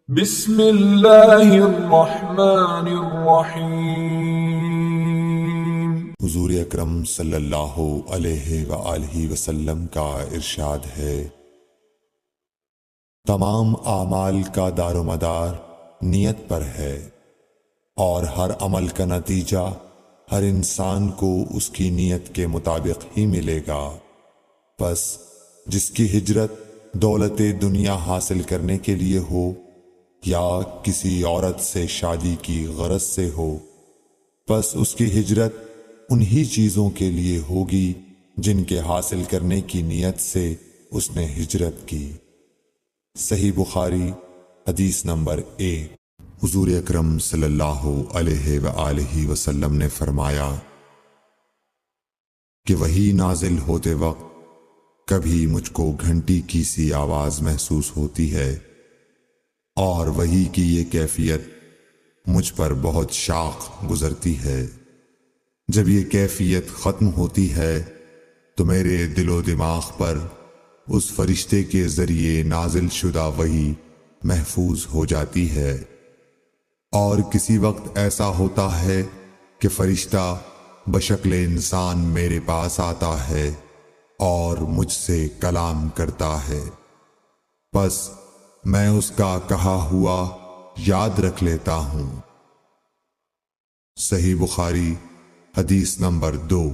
بسم اللہ الرحمن الرحیم۔ حضور اکرم صلی اللہ علیہ وآلہ وسلم کا ارشاد ہے، تمام اعمال کا دار و مدار نیت پر ہے، اور ہر عمل کا نتیجہ ہر انسان کو اس کی نیت کے مطابق ہی ملے گا۔ پس جس کی ہجرت دولت دنیا حاصل کرنے کے لیے ہو یا کسی عورت سے شادی کی غرض سے ہو، پس اس کی ہجرت انہی چیزوں کے لیے ہوگی جن کے حاصل کرنے کی نیت سے اس نے ہجرت کی۔ صحیح بخاری حدیث نمبر 1۔ حضور اکرم صلی اللہ علیہ وآلہ وسلم نے فرمایا کہ وحی نازل ہوتے وقت کبھی مجھ کو گھنٹی کی سی آواز محسوس ہوتی ہے، اور وحی کی یہ کیفیت مجھ پر بہت شاق گزرتی ہے۔ جب یہ کیفیت ختم ہوتی ہے تو میرے دل و دماغ پر اس فرشتے کے ذریعے نازل شدہ وحی محفوظ ہو جاتی ہے، اور کسی وقت ایسا ہوتا ہے کہ فرشتہ بشکل انسان میرے پاس آتا ہے اور مجھ سے کلام کرتا ہے، پس میں اس کا کہا ہوا یاد رکھ لیتا ہوں۔ صحیح بخاری حدیث نمبر 2۔